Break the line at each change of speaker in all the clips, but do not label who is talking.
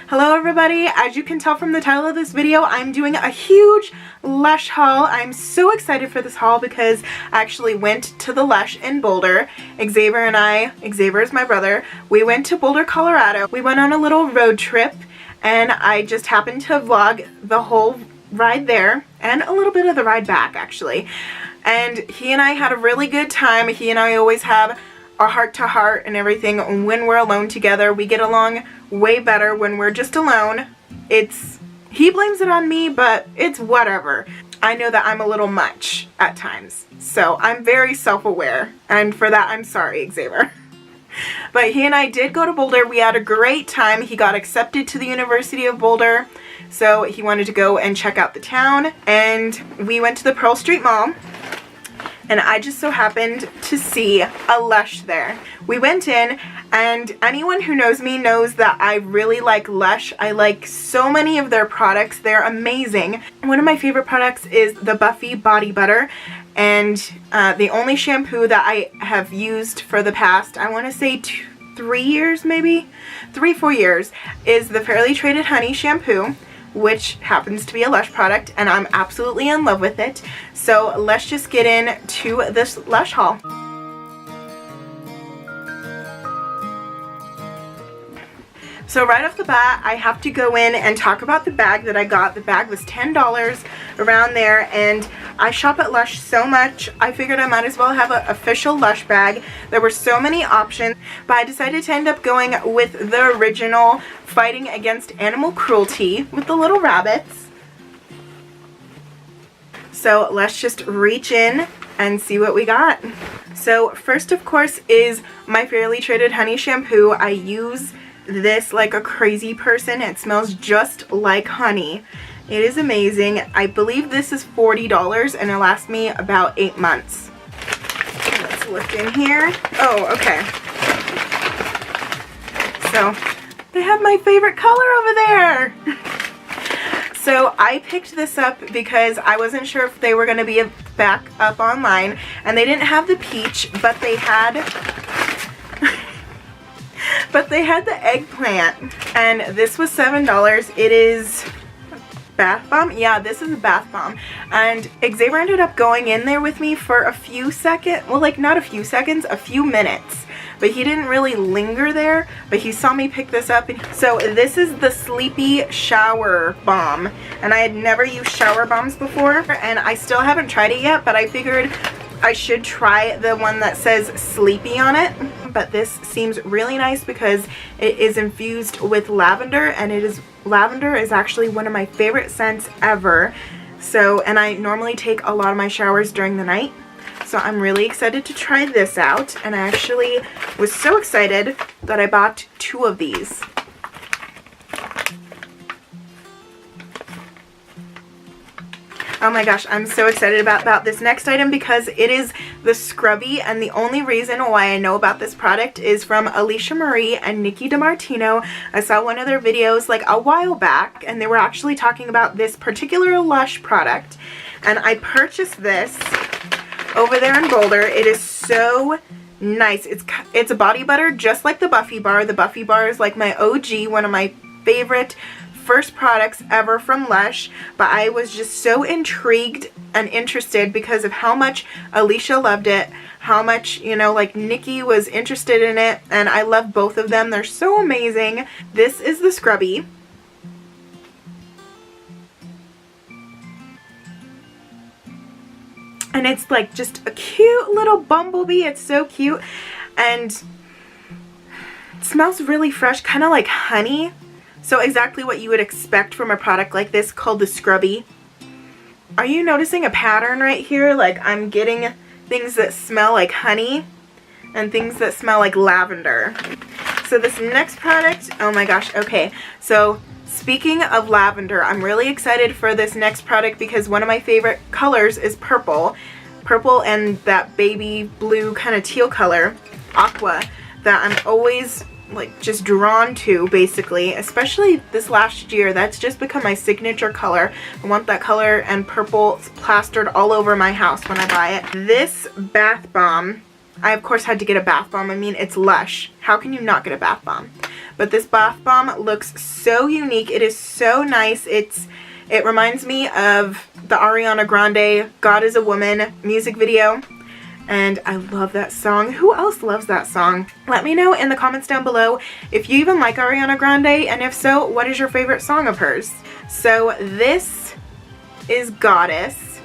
Hello everybody, as you can tell from the title of this video, I'm doing a huge LUSH haul. I'm so excited for this haul because I actually went to the LUSH in Boulder. Xavier is my brother, we went to Boulder, Colorado. We went on a little road trip and I just happened to vlog the whole ride there and a little bit of the ride back actually. And he and I had a really good time. He and I always have a heart-to-heart and everything when we're alone together. We get along way better when we're just alone. He blames it on me, but it's whatever. I know that I'm a little much at times, so I'm very self-aware, and for that I'm sorry, Xavier. But he and I did go to Boulder. We had a great time. He got accepted to the University of Boulder, so he wanted to go and check out the town, and we went to the Pearl Street Mall. And I just so happened to see a LUSH there. We went in, and anyone who knows me knows that I really like LUSH. I like so many of their products. They're amazing. One of my favorite products is the Buffy Body Butter, and the only shampoo that I have used for the past, I want to say 3 years maybe? 3-4 years, is the Fairly Traded Honey shampoo, which happens to be a LUSH product, and I'm absolutely in love with it. So let's just get into this LUSH haul. So right off the bat, I have to go in and talk about the bag that I got. The bag was $10 around there, and I shop at LUSH so much, I figured I might as well have an official LUSH bag. There were so many options, but I decided to end up going with the original Fighting Against Animal Cruelty with the little rabbits. So let's just reach in and see what we got. So first, of course, is my Fairly Traded Honey shampoo. I use this like a crazy person. It smells just like honey. It is amazing. I believe this is $40 and it lasts me about 8 months. Let's look in here. Oh, okay. So they have my favorite color over there. So I picked this up because I wasn't sure if they were going to be back up online, and they didn't have the peach, but they had the eggplant, and this was $7. It is bath bomb. Yeah, this is a bath bomb. And Xavier ended up going in there with me for a few seconds. Well, like not a few seconds, a few minutes. But he didn't really linger there, but he saw me pick this up. So this is the Sleepy Shower Bomb, and I had never used shower bombs before, and I still haven't tried it yet, but I figured I should try the one that says Sleepy on it. But this seems really nice because it is infused with lavender, and lavender is actually one of my favorite scents ever. So, and I normally take a lot of my showers during the night. So I'm really excited to try this out, and I actually was so excited that I bought 2 of these. Oh my gosh, I'm so excited about this next item because it is the Scrubby, and the only reason why I know about this product is from Alicia Marie and Nikki DiMartino. I saw one of their videos like a while back, and they were actually talking about this particular LUSH product, and I purchased this over there in Boulder. It is so nice. It's a body butter just like the Buffy Bar. The Buffy Bar is like my OG, one of my favorite first products ever from LUSH, but I was just so intrigued and interested because of how much Alicia loved it, how much, you know, like Nikki was interested in it, and I love both of them. They're so amazing. This is the Scrubby. And it's like just a cute little bumblebee. It's so cute, and it smells really fresh, kind of like honey. So exactly what you would expect from a product like this called the Scrubby. Are you noticing a pattern right here? Like I'm getting things that smell like honey and things that smell like lavender. So this next product, oh my gosh, okay. So speaking of lavender, I'm really excited for this next product because one of my favorite colors is purple. Purple and that baby blue kind of teal color, aqua, that I'm always like just drawn to basically, especially this last year. That's just become my signature color. I want that color and purple plastered all over my house when I buy it. This bath bomb I of course had to get a bath bomb. I mean, it's Lush. How can you not get a bath bomb? But this bath bomb looks so unique. It is so nice. It reminds me of the Ariana Grande God is a Woman music video. And I love that song. Who else loves that song? Let me know in the comments down below if you even like Ariana Grande, and if so, what is your favorite song of hers? So this is Goddess,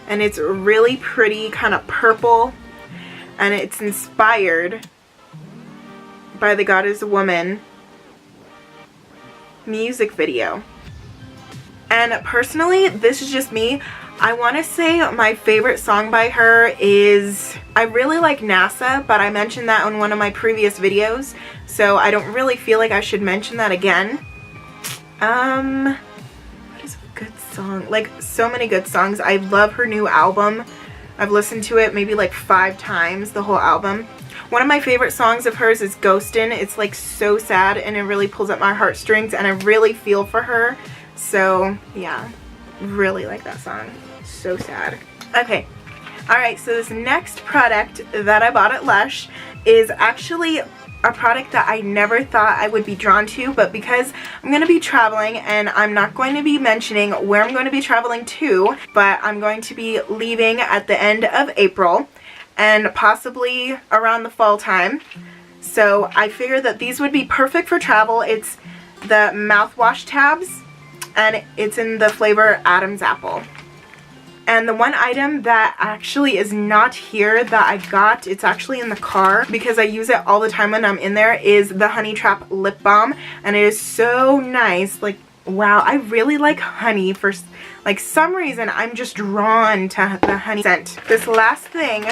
and it's really pretty, kind of purple, and it's inspired by the God is a Woman music video. And personally, this is just me, I want to say my favorite song by her is, I really like NASA, but I mentioned that in one of my previous videos, so I don't really feel like I should mention that again. What is a good song? Like, so many good songs. I love her new album. I've listened to it maybe like 5 times, the whole album. One of my favorite songs of hers is Ghostin'. It's like so sad, and it really pulls at my heartstrings, and I really feel for her. So yeah, really like that song. So sad. Okay, alright, so this next product that I bought at Lush is actually a product that I never thought I would be drawn to, but because I'm going to be traveling, and I'm not going to be mentioning where I'm going to be traveling to, but I'm going to be leaving at the end of April and possibly around the fall time. So I figured that these would be perfect for travel. It's the mouthwash tabs, and it's in the flavor Adam's Apple. And the one item that actually is not here that I got, it's actually in the car because I use it all the time when I'm in there, is the Honey Trap Lip Balm. And it is so nice. Like, wow, I really like honey. For like some reason, I'm just drawn to the honey scent. This last thing,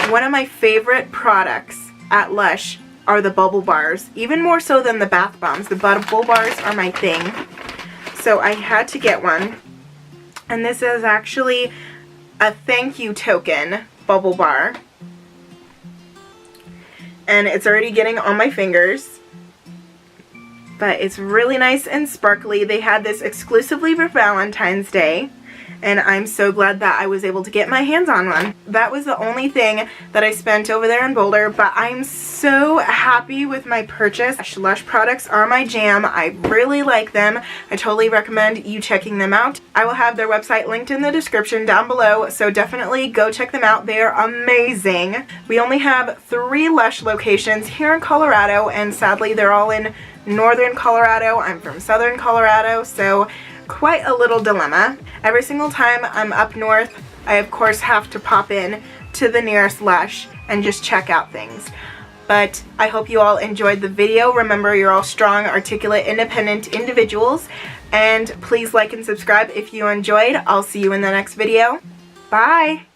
one of my favorite products at Lush are the bubble bars. Even more so than the bath bombs. The bubble bars are my thing. So I had to get one. And this is actually a thank you token bubble bar. And it's already getting on my fingers. But it's really nice and sparkly. They had this exclusively for Valentine's Day. And I'm so glad that I was able to get my hands on one. That was the only thing that I spent over there in Boulder, but I'm so happy with my purchase. Lush products are my jam. I really like them. I totally recommend you checking them out. I will have their website linked in the description down below, so definitely go check them out. They are amazing. We only have 3 Lush locations here in Colorado, and sadly they're all in northern Colorado. I'm from southern Colorado, so quite a little dilemma. Every single time I'm up north, I of course have to pop in to the nearest Lush and just check out things. But I hope you all enjoyed the video. Remember, you're all strong, articulate, independent individuals. And please like and subscribe if you enjoyed. I'll see you in the next video. Bye!